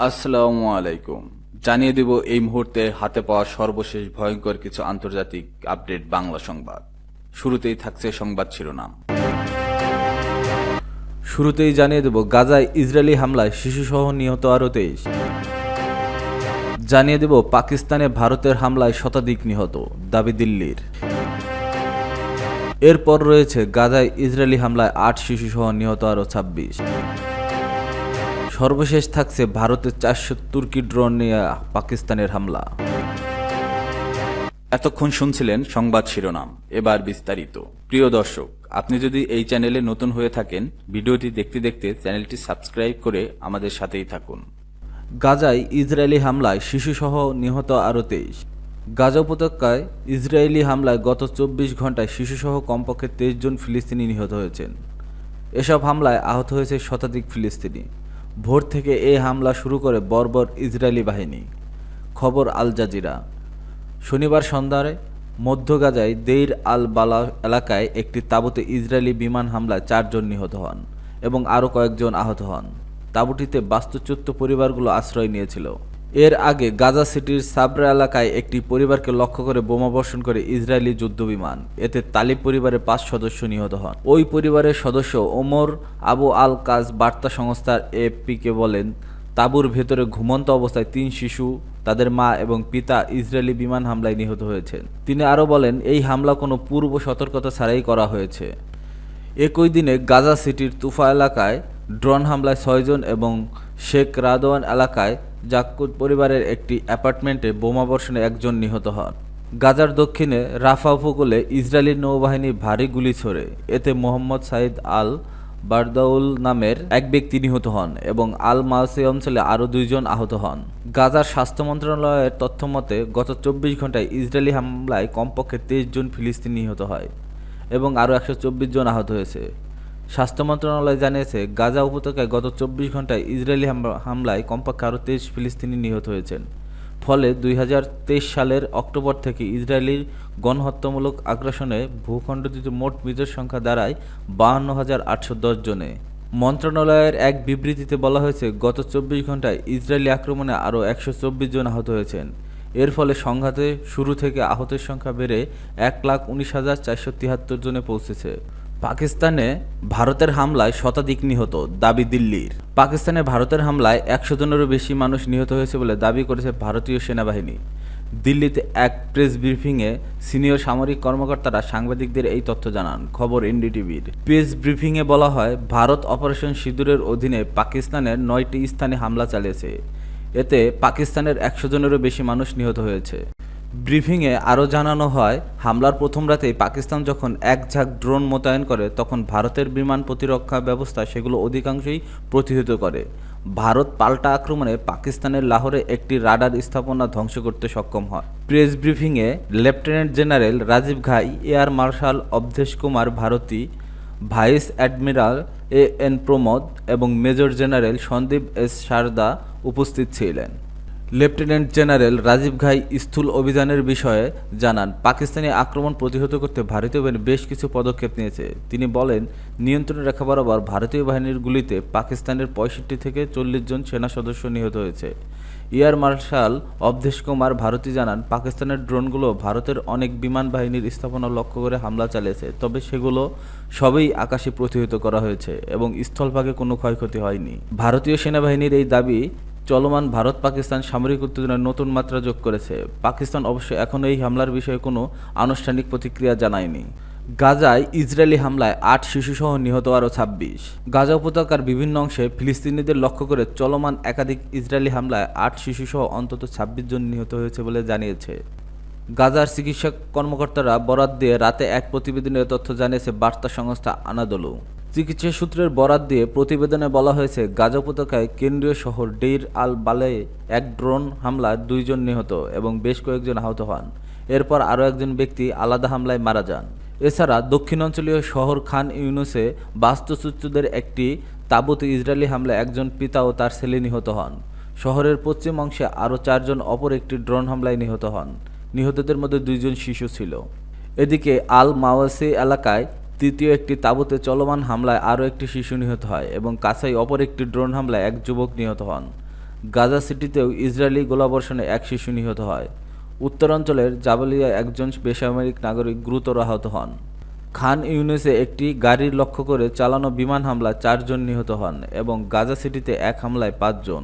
আসসালামু আলাইকুম। জানিয়ে দেব এই মুহূর্তে হাতে পাওয়া সর্বশেষ ভয়ঙ্কর কিছু আন্তর্জাতিক আপডেট বাংলা সংবাদ। শুরুতেই থাকছে সংবাদ শিরোনাম। শুরুতেই জানিয়ে দেব গাজায় ইসরায়েলি হামলায় শিশুসহ নিহত আরও 23। জানিয়ে দেব পাকিস্তানে ভারতের হামলায় শতাধিক নিহত, দাবি দিল্লির। এরপর রয়েছে গাজায় ইসরায়েলি হামলায় 8 শিশুসহ নিহত আরও 26। সর্বশেষ থাকছে ভারতের 400 তুর্কি ড্রোন নিয়ে পাকিস্তানের হামলা। এতক্ষণ শুনছিলেন সংবাদ শিরোনাম, এবার বিস্তারিত। প্রিয় দর্শক, আপনি যদি এই চ্যানেলে নতুন হয়ে থাকেন, ভিডিওটি দেখতে দেখতে চ্যানেলটি সাবস্ক্রাইব করে আমাদের সাথেই থাকুন। গাজায় ইসরায়েলি হামলায় শিশুসহ নিহত আরও 23। গাজা উপত্যকায় ইসরায়েলি হামলায় গত 24 ঘন্টায় শিশুসহ কমপক্ষে 23 জন ফিলিস্তিনি নিহত হয়েছেন। এসব হামলায় আহত হয়েছে শতাধিক ফিলিস্তিনি। ভোর থেকে এই হামলা শুরু করে বর্বর ইসরায়েলি বাহিনী। খবর আল জাজিরা। শনিবার সন্ধ্যায় মধ্য গাজায় দেইর আল বালা এলাকায় একটি তাঁবুতে ইসরায়েলি বিমান হামলায় 4 জন নিহত হন এবং আরও কয়েকজন আহত হন। তাঁবুটিতে বাস্তুচ্যুত পরিবারগুলো আশ্রয় নিয়েছিল। এর আগে গাজা সিটির সাবরা এলাকায় একটি পরিবারকে লক্ষ্য করে বোমাবর্ষণ করে ইসরায়েলি যুদ্ধবিমান। এতে তালিব পরিবারের 5 সদস্য নিহত হন। ওই পরিবারের সদস্য ওমর আবু আল কাজ বার্তা সংস্থার এএফপিকে বলেন, তাঁবুর ভেতরে ঘুমন্ত অবস্থায় 3 শিশু, তাদের মা এবং পিতা ইসরায়েলি বিমান হামলায় নিহত হয়েছেন। তিনি আরও বলেন, এই হামলা কোনো পূর্ব সতর্কতা ছাড়াই করা হয়েছে। একই দিনে গাজা সিটির তুফা এলাকায় ড্রোন হামলায় 6 জন এবং শেখ রাদওয়ান এলাকায় জাক্কুত পরিবারের একটি অ্যাপার্টমেন্টে বোমাবর্ষণে 1 জন নিহত হন। গাজার দক্ষিণে রাফা উপকূলে ইসরায়েলি নৌবাহিনী ভারী গুলি ছোড়ে। এতে মোহাম্মদ সাইদ আল বারদাউল নামের এক ব্যক্তি নিহত হন এবং আল মাউসি অঞ্চলে আরও 2 জন আহত হন। গাজার স্বাস্থ্য মন্ত্রণালয়ের তথ্যমতে গত 24 ঘন্টায় ইসরায়েলি হামলায় কমপক্ষে 23 জন ফিলিস্তিনি নিহত হয় এবং আরও 124 জন আহত হয়েছে। স্বাস্থ্য মন্ত্রণালয় জানিয়েছে, গাজা উপত্যকায় গত 24 ঘন্টায় ইসরায়েলি হামলায় কমপক্ষে আরও 23 ফিলিস্তিনি নিহত হয়েছেন। ফলে 2023 সালের অক্টোবর থেকে ইসরায়েলির গণহত্যামূলক আগ্রাসনে ভূখণ্ডটিতে মোট মৃতের সংখ্যা দাঁড়ায় 52,810 জনে। মন্ত্রণালয়ের এক বিবৃতিতে বলা হয়েছে, গত 24 ঘন্টায় ইসরায়েলি আক্রমণে আরও 124 জন আহত হয়েছেন। এর ফলে সংঘাতে শুরু থেকে আহতের সংখ্যা বেড়ে 1,19,473 জনে পৌঁছেছে। পাকিস্তানে ভারতের হামলায় শতাধিক নিহত, দাবি দিল্লির। পাকিস্তানে ভারতের হামলায় 100 জনেরও বেশি মানুষ নিহত হয়েছে বলে দাবি করেছে ভারতীয় সেনাবাহিনী। দিল্লিতে এক প্রেস ব্রিফিংয়ে সিনিয়র সামরিক কর্মকর্তারা সাংবাদিকদের এই তথ্য জানান। খবর এনডিটিভির। প্রেস ব্রিফিংয়ে বলা হয়, ভারত অপারেশন সিঁদুরের অধীনে পাকিস্তানের 9টি স্থানে হামলা চালিয়েছে। এতে পাকিস্তানের 100 জনেরও বেশি মানুষ নিহত হয়েছে। ব্রিফিংয়ে আরও জানানো হয়, হামলার প্রথম রাতেই পাকিস্তান যখন এক ঝাঁক ড্রোন মোতায়েন করে, তখন ভারতের বিমান প্রতিরক্ষা ব্যবস্থা সেগুলো অধিকাংশই প্রতিহত করে। ভারত পাল্টা আক্রমণে পাকিস্তানের লাহোরে একটি রাডার স্থাপনা ধ্বংস করতে সক্ষম হয়। প্রেস ব্রিফিংয়ে lieutenant general Rajiv Ghai, air marshal Awadhesh Kumar Bharti, vice admiral A N Pramod এবং major general Sandeep S Sarda উপস্থিত ছিলেন। লেফটেন্যান্ট জেনারেল রাজীব ঘাই স্থূল অভিযানের বিষয়ে জানান, পাকিস্তানি আক্রমণ প্রতিহত করতে ভারতীয় বাহিনী বেশ কিছু পদক্ষেপ নিয়েছে। তিনি বলেন, নিয়ন্ত্রণ রেখা বরাবর ভারতীয় বাহিনীর গুলিতে পাকিস্তানের 65 থেকে 40 জন সেনা সদস্য নিহত হয়েছে। এয়ার মার্শাল অবধেশ কুমার ভারতী জানান, পাকিস্তানের ড্রোনগুলো ভারতের অনেক বিমান বাহিনীর স্থাপনা লক্ষ্য করে হামলা চালিয়েছে, তবে সেগুলো সবই আকাশে প্রতিহত করা হয়েছে এবং স্থলভাগে কোনো ক্ষয়ক্ষতি হয়নি। ভারতীয় সেনাবাহিনীর এই দাবি চলমান ভারত পাকিস্তান সামরিক উত্তেজনার নতুন মাত্রা যোগ করেছে। পাকিস্তান অবশ্য এখনও এই হামলার বিষয়ে কোনো আনুষ্ঠানিক প্রতিক্রিয়া জানায়নি। গাজায় ইসরায়েলি হামলায় 8 শিশুসহ নিহত আরও 26। গাজা উপত্যকার বিভিন্ন অংশে ফিলিস্তিনিদের লক্ষ্য করে চলমান একাধিক ইসরায়েলি হামলায় 8 শিশুসহ অন্তত 26 জন নিহত হয়েছে বলে জানিয়েছে গাজার চিকিৎসা কর্মকর্তারা। বরাত দিয়ে রাতে এক প্রতিবেদনে তথ্য জানিয়েছে বার্তা সংস্থা আনাদোলু। চিকিৎসা সূত্রের বরাত দিয়ে প্রতিবেদনে বলা হয়েছে, গাজা উপত্যকায় কেন্দ্রীয় শহর ডেইর আল বালায় এক ড্রোন হামলায় 2 জন নিহত এবং বেশ কয়েকজন আহত হন। এরপর আরও একজন ব্যক্তি আলাদা হামলায় মারা যান। এছাড়া দক্ষিণাঞ্চলীয় শহর খান ইউনুসে বাস্তুচ্যুতদের একটি তাঁবুতে ইসরায়েলি হামলায় একজন পিতা ও তার ছেলে নিহত হন। শহরের পশ্চিম অংশে আরও 4 জন অপর একটি ড্রোন হামলায় নিহত হন। নিহতদের মধ্যে 2 জন শিশু ছিল। এদিকে আল মাওয়াসি এলাকায় তৃতীয় একটি তাঁবুতে চলমান হামলায় আরও একটি শিশু নিহত হয় এবং কাছেই অপর একটি ড্রোন হামলায় এক যুবক নিহত হন। গাজা সিটিতেও ইসরায়েলি গোলাবর্ষণে এক শিশু নিহত হয়। উত্তরাঞ্চলের জাবালিয়ায় একজন বেসামরিক নাগরিক গুরুতর আহত হন। খান ইউনিসে একটি গাড়ির লক্ষ্য করে চালানো বিমান হামলায় 4 জন নিহত হন এবং গাজা সিটিতে এক হামলায় 5 জন,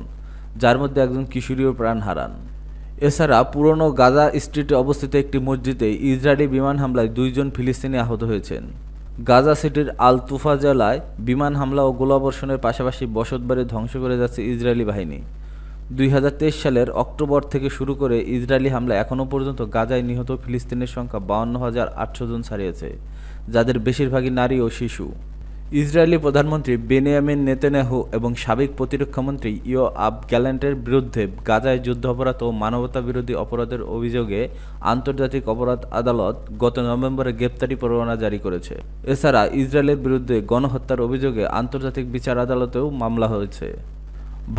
যার মধ্যে একজন কিশোরীও প্রাণ হারান। এছাড়া পুরনো গাজা স্ট্রিটে অবস্থিত একটি মসজিদে ইসরায়েলি বিমান হামলায় 2 জন ফিলিস্তিনি আহত হয়েছেন। গাজা সিটির আল তুফা জেলায় বিমান হামলা ও গোলাবর্ষণের পাশাপাশি বসতবাড়ি ধ্বংস করে যাচ্ছে ইসরায়েলি বাহিনী। 2023 সালের অক্টোবর থেকে শুরু করে ইসরায়েলি হামলায় এখনও পর্যন্ত গাজায় নিহত ফিলিস্তিনের সংখ্যা 52,800 জন ছাড়িয়েছে, যাদের বেশিরভাগই নারী ও শিশু। ইসরায়েলি প্রধানমন্ত্রী বেনিয়ামিন নেতানিয়াহু এবং সাবেক প্রতিরক্ষামন্ত্রী ইয়োআভ গ্যালান্টের বিরুদ্ধে গাজায় যুদ্ধাপরাধ ও মানবতাবিরোধী অপরাধের অভিযোগে আন্তর্জাতিক অপরাধ আদালত গত নভেম্বরে গ্রেপ্তারি পরোয়ানা জারি করেছে। এছাড়া ইসরায়েলের বিরুদ্ধে গণহত্যার অভিযোগে আন্তর্জাতিক বিচার আদালতেও মামলা হয়েছে।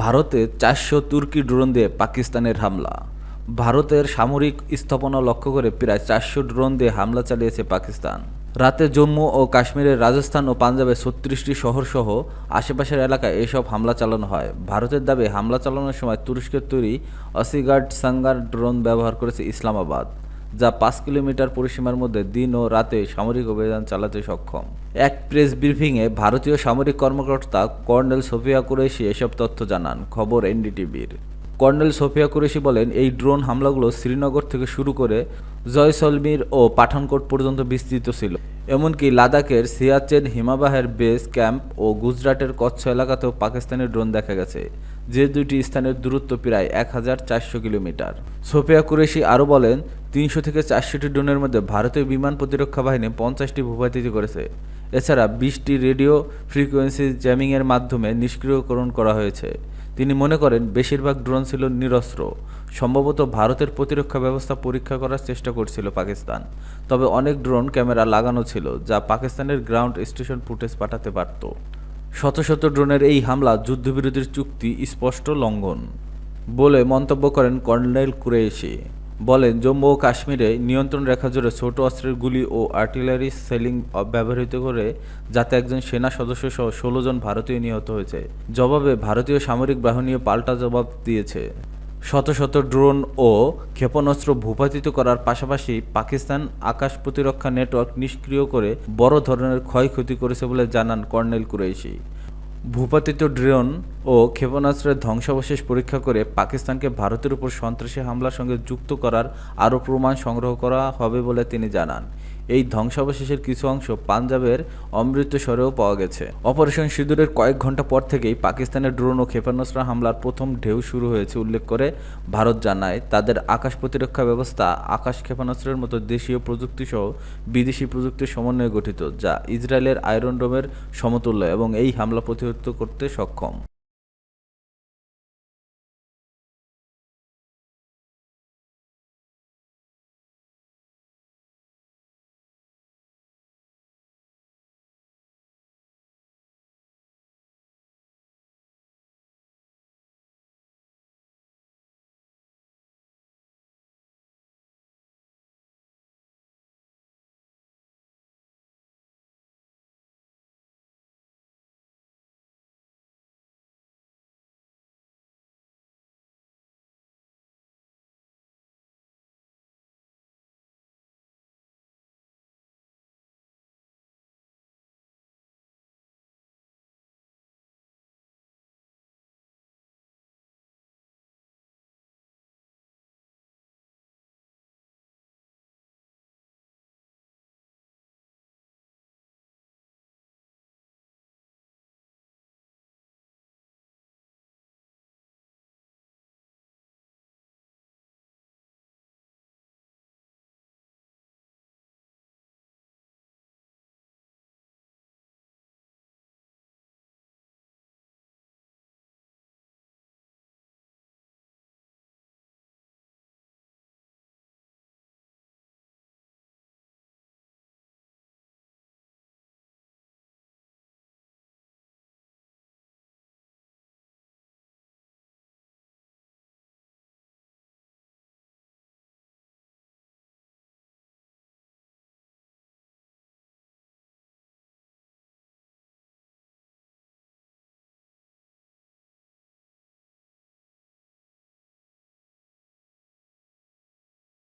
ভারতে 400 তুর্কি ড্রোন দিয়ে পাকিস্তানের হামলা। ভারতের সামরিক স্থাপনা লক্ষ্য করে প্রায় 400 ড্রোন দিয়ে হামলা চালিয়েছে পাকিস্তান। রাতে জম্মু ও কাশ্মীরের রাজস্থান ও পাঞ্জাবের 36টি শহরসহ আশেপাশের এলাকায় এসব হামলা চালানো হয়। ভারতের দাবি, হামলা চালানোর সময় তুরস্কের তৈরি অসিগার্ড সাঙ্গার ড্রোন ব্যবহার করেছে ইসলামাবাদ, যা 5 কিলোমিটার পরিসীমার মধ্যে দিন ও রাতে সামরিক অভিযান চালাতে সক্ষম। এক প্রেস ব্রিফিংয়ে ভারতীয় সামরিক কর্মকর্তা কর্নেল সোফিয়া কুরেশি এসব তথ্য জানান। খবর এনডিটিভির। কর্নেল সোফিয়া কুরেশি বলেন, এই ড্রোন হামলাগুলো শ্রীনগর থেকে শুরু করে জয়সলমীর ও পাঠানকোট পর্যন্ত বিস্তৃত ছিল। এমনকি লাদাখের সিয়াচেন হিমবাহের বেস ক্যাম্প ও গুজরাটের কচ্ছ এলাকাতেও পাকিস্তানি ড্রোন দেখা গেছে, যে দুটি স্থানের দূরত্ব প্রায় 1400 কিলোমিটার। সোফিয়া কুরেশি আরও বলেন, 300 থেকে 400টি ড্রোনের মধ্যে ভারতীয় বিমান প্রতিরক্ষা বাহিনী 50টি ভূপাতিত করেছে। এছাড়া 20টি রেডিও ফ্রিকোয়েন্সি জ্যামিংয়ের মাধ্যমে নিষ্ক্রিয়করণ করা হয়েছে। তিনি মনে করেন, বেশিরভাগ ড্রোন ছিল নিরস্ত্র। সম্ভবত ভারতের প্রতিরক্ষা ব্যবস্থা পরীক্ষা করার চেষ্টা করছিল পাকিস্তান। তবে অনেক ড্রোন ক্যামেরা লাগানো ছিল, যা পাকিস্তানের গ্রাউন্ড স্টেশন ফুটেজ পাঠাতে পারত। শত শত ড্রোনের এই হামলা যুদ্ধবিরতির চুক্তি স্পষ্ট লঙ্ঘন বলে মন্তব্য করেন কর্নেল কুরেশি। বলেন, জম্মু ও কাশ্মীরে নিয়ন্ত্রণ রেখা জুড়ে ছোট অস্ত্রের গুলি ও আর্টিলারি সেলিং ব্যবহৃত করে যাতে একজন সেনা সদস্য সহ 16 জন ভারতীয় নিহত হয়েছে। জবাবে ভারতীয় সামরিক বাহিনীও পাল্টা জবাব দিয়েছে। শত শত ড্রোন ও ক্ষেপণাস্ত্র ভূপাতিত করার পাশাপাশি পাকিস্তান আকাশ প্রতিরক্ষা নেটওয়ার্ক নিষ্ক্রিয় করে বড় ধরনের ক্ষয়ক্ষতি করেছে বলে জানান কর্নেল কুরেশি। ভূপাতিত ড্রোন ও ক্ষেপণাস্ত্রের ধ্বংসাবশেষ পরীক্ষা করে পাকিস্তানকে ভারতের উপর সন্ত্রাসী হামলার সঙ্গে যুক্ত করার আরও প্রমাণ সংগ্রহ করা হবে বলে তিনি জানান। এই ধ্বংসাবশেষের কিছু অংশ পাঞ্জাবের অমৃতসরেও পাওয়া গেছে। অপারেশন সিঁদুরের কয়েক ঘন্টা পর থেকেই পাকিস্তানের ড্রোন ও ক্ষেপণাস্ত্র হামলার প্রথম ঢেউ শুরু হয়েছে উল্লেখ করে ভারত জানায়, তাদের আকাশ প্রতিরক্ষা ব্যবস্থা আকাশ ক্ষেপণাস্ত্রের মতো দেশীয় প্রযুক্তিসহ বিদেশি প্রযুক্তির সমন্বয়ে গঠিত, যা ইসরায়েলের আয়রন ডোমের সমতুল্য এবং এই হামলা প্রতিহত করতে সক্ষম।